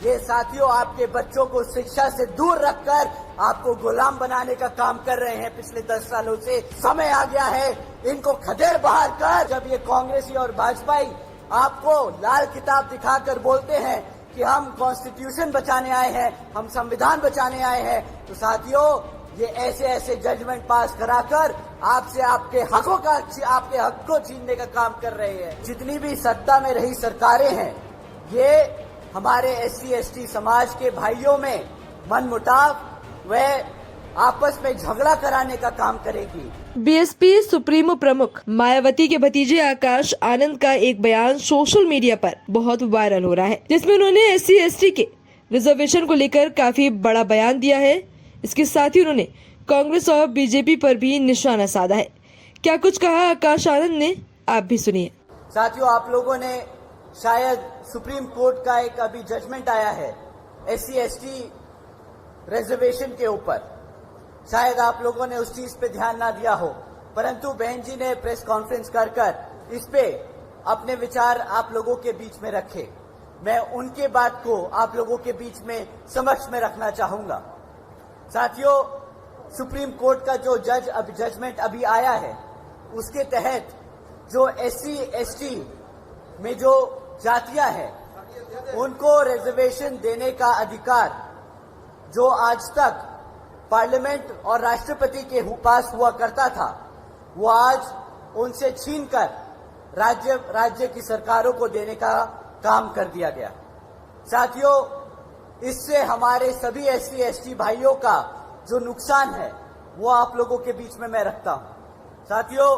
ये साथियों आपके बच्चों को शिक्षा से दूर रखकर आपको गुलाम बनाने का काम कर रहे हैं पिछले 10 सालों से। समय आ गया है इनको खदेड़ बाहर कर। जब ये कांग्रेसी और भाजपाई आपको लाल किताब दिखाकर बोलते हैं कि हम कॉन्स्टिट्यूशन बचाने आए हैं, हम संविधान बचाने आए हैं, तो साथियों ये ऐसे ऐसे जजमेंट पास कराकर आपसे आपके हक को छीनने का काम कर रहे हैं। जितनी भी सत्ता में रही सरकारें हैं, ये हमारे SC/ST समाज के भाइयों में मनमुटाव व आपस में झगड़ा कराने का काम करेगी। बीएसपी सुप्रीमो प्रमुख मायावती के भतीजे आकाश आनंद का एक बयान सोशल मीडिया पर बहुत वायरल हो रहा है, जिसमें उन्होंने SC/ST के रिजर्वेशन को लेकर काफी बड़ा बयान दिया है। इसके साथ ही उन्होंने कांग्रेस और बीजेपी पर भी निशाना साधा है। क्या कुछ कहा आकाश आनंद ने, आप भी सुनिए। साथियों, आप लोगों ने शायद सुप्रीम कोर्ट का एक अभी जजमेंट आया है SC/ST रिजर्वेशन के ऊपर, शायद आप लोगों ने उस चीज पे ध्यान ना दिया हो, परंतु बहन जी ने प्रेस कॉन्फ्रेंस कर इस पे अपने विचार आप लोगों के बीच में रखे। मैं उनके बात को आप लोगों के बीच में समक्ष में रखना चाहूंगा। साथियों, सुप्रीम कोर्ट का जो जजमेंट अभी आया है, उसके तहत जो SC/ST में जो जातियां हैं, उनको रिजर्वेशन देने का अधिकार जो आज तक पार्लियामेंट और राष्ट्रपति के पास हुआ करता था, वो आज उनसे छीनकर राज्य की सरकारों को देने का काम कर दिया गया। साथियों, इससे हमारे सभी SC/ST भाइयों का जो नुकसान है वो आप लोगों के बीच में मैं रखता हूं। साथियों,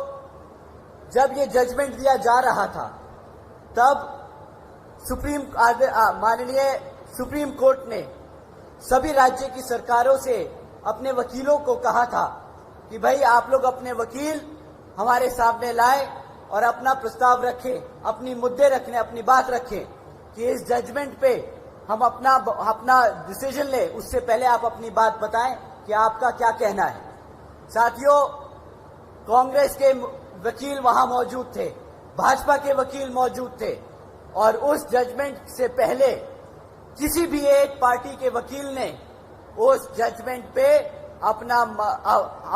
जब ये जजमेंट दिया जा रहा था, तब माननीय सुप्रीम कोर्ट ने सभी राज्य की सरकारों से अपने वकीलों को कहा था कि भाई आप लोग अपने वकील हमारे सामने लाएं और अपना प्रस्ताव रखें, अपनी मुद्दे रखने, अपनी बात रखें कि इस जजमेंट पे हम अपना डिसीजन ले। उससे पहले आप अपनी बात बताएं कि आपका क्या कहना है। साथियों, कांग्रेस के वकील वहां मौजूद थे, भाजपा के वकील मौजूद थे, और उस जजमेंट से पहले किसी भी एक पार्टी के वकील ने उस जजमेंट पे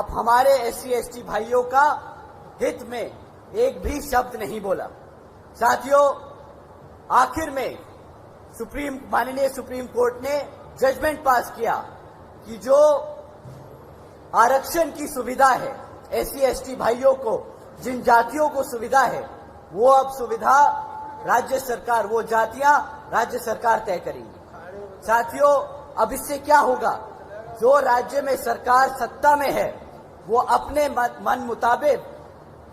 हमारे SC/ST भाइयों का हित में एक भी शब्द नहीं बोला। साथियों, आखिर में माननीय सुप्रीम कोर्ट ने जजमेंट पास किया कि जो आरक्षण की सुविधा है SC/ST भाइयों को, जिन जातियों को सुविधा है, वो अब सुविधा राज्य सरकार, वो जातियां राज्य सरकार तय करेंगी। साथियों, अब इससे क्या होगा, जो राज्य में सरकार सत्ता में है वो अपने मन मुताबिक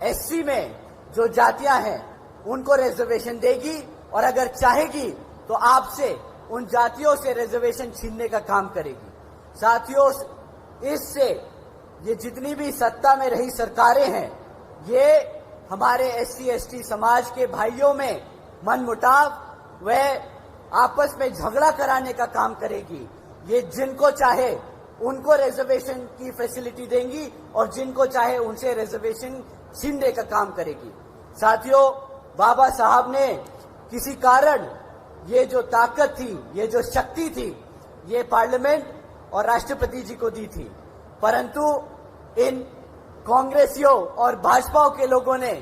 SC में जो जातियां हैं उनको रिजर्वेशन देगी, और अगर चाहेगी तो आपसे उन जातियों से रिजर्वेशन छीनने का काम करेगी। साथियों, इससे ये जितनी भी सत्ता में रही सरकारें हैं, ये हमारे SC/ST समाज के भाइयों में मनमुटाव व आपस में झगड़ा कराने का काम करेगी। ये जिनको चाहे उनको रिजर्वेशन की फैसिलिटी देंगी और जिनको चाहे उनसे रिजर्वेशन छीनने का काम करेगी। साथियों, बाबा साहब ने किसी कारण ये जो ताकत थी, ये जो शक्ति थी, ये पार्लियामेंट और राष्ट्रपति जी को दी थी, परंतु इन कांग्रेसियों और भाजपाओं के लोगों ने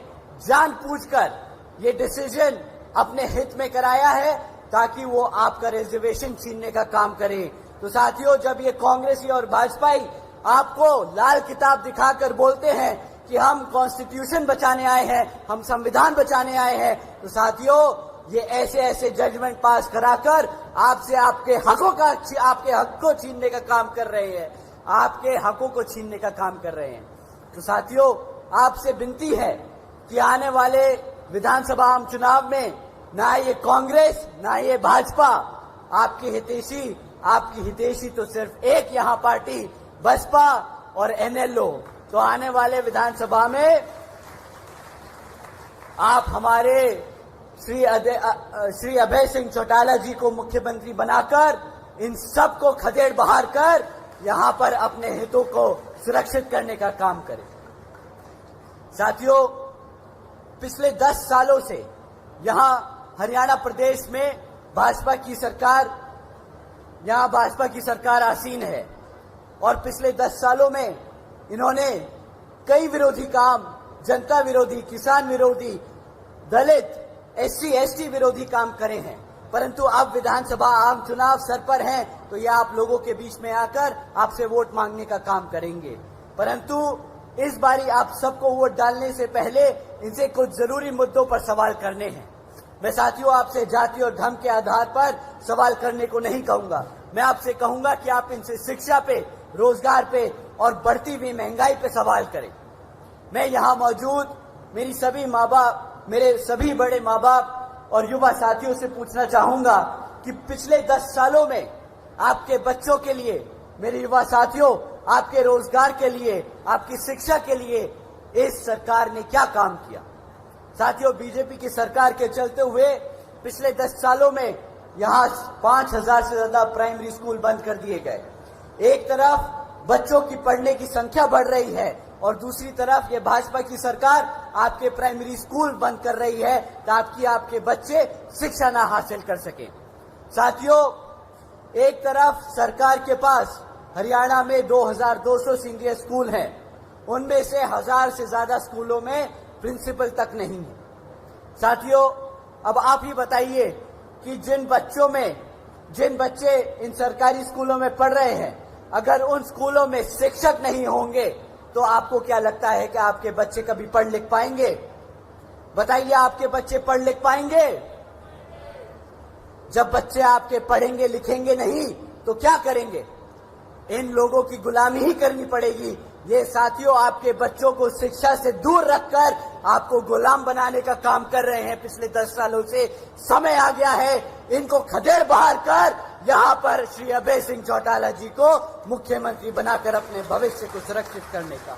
जानबूझकर ये डिसीजन अपने हित में कराया है ताकि वो आपका रिजर्वेशन छीनने का काम करें। तो साथियों, जब ये कांग्रेसी और भाजपाई आपको लाल किताब दिखाकर बोलते हैं कि हम कॉन्स्टिट्यूशन बचाने आए हैं, हम संविधान बचाने आए हैं, तो साथियों ये ऐसे ऐसे जजमेंट पास कराकर आपसे आपके हक को छीनने का काम कर रहे हैं, आपके हकों को छीनने का काम कर रहे हैं। तो साथियों, आपसे विनती है कि आने वाले विधानसभा चुनाव में ना ये कांग्रेस ना ये भाजपा आपकी हितैषी तो सिर्फ एक यहाँ पार्टी बसपा और NLO। तो आने वाले विधानसभा में आप हमारे श्री अभय सिंह चौटाला जी को मुख्यमंत्री बनाकर इन सब को खदेड़ बाहर कर यहां पर अपने हितों को सुरक्षित करने का काम करें। साथियों, पिछले 10 सालों से यहां हरियाणा प्रदेश में भाजपा की सरकार यहाँ भाजपा की सरकार आसीन है और पिछले 10 सालों में इन्होंने कई विरोधी काम, जनता विरोधी, किसान विरोधी, दलित, SC ST विरोधी काम करे हैं। परंतु अब विधानसभा आम चुनाव सर पर हैं तो ये आप लोगों के बीच में आकर आपसे वोट मांगने का काम करेंगे। परंतु इस बारी आप सबको वोट डालने से पहले इनसे कुछ जरूरी मुद्दों पर सवाल करने हैं। मैं साथियों आपसे जाति और धर्म के आधार पर सवाल करने को नहीं कहूंगा। मैं आपसे कहूंगा कि आप इनसे शिक्षा पे, रोजगार पे और बढ़ती हुई महंगाई पे सवाल करें। मैं यहाँ मौजूद मेरी सभी माँ बाप, मेरे सभी बड़े माँ बाप और युवा साथियों से पूछना चाहूंगा कि पिछले 10 सालों में आपके बच्चों के लिए, मेरे युवा साथियों, आपके रोजगार के लिए, आपकी शिक्षा के लिए इस सरकार ने क्या काम किया। साथियों, बीजेपी की सरकार के चलते हुए पिछले 10 सालों में यहाँ 5000 से ज्यादा प्राइमरी स्कूल बंद कर दिए गए। एक तरफ बच्चों की पढ़ने की संख्या बढ़ रही है और दूसरी तरफ ये भाजपा की सरकार आपके प्राइमरी स्कूल बंद कर रही है ताकि आपके बच्चे शिक्षा ना हासिल कर सकें। साथियों, एक तरफ सरकार के पास हरियाणा में 2200 सीनियर स्कूल हैं, उनमें से 1000 से ज्यादा स्कूलों में प्रिंसिपल तक नहीं है। साथियों, अब आप ही बताइए कि जिन बच्चे इन सरकारी स्कूलों में पढ़ रहे हैं, अगर उन स्कूलों में शिक्षक नहीं होंगे तो आपको क्या लगता है कि आपके बच्चे कभी पढ़ लिख पाएंगे? बताइए, आपके बच्चे पढ़ लिख पाएंगे? जब बच्चे आपके पढ़ेंगे लिखेंगे नहीं तो क्या करेंगे? इन लोगों की गुलामी ही करनी पड़ेगी। ये साथियों आपके बच्चों को शिक्षा से दूर रखकर आपको गुलाम बनाने का काम कर रहे हैं पिछले 10 सालों से। समय आ गया है इनको खदेड़ बहार कर यहाँ पर श्री अभय सिंह चौटाला जी को मुख्यमंत्री बनाकर अपने भविष्य को सुरक्षित करने का।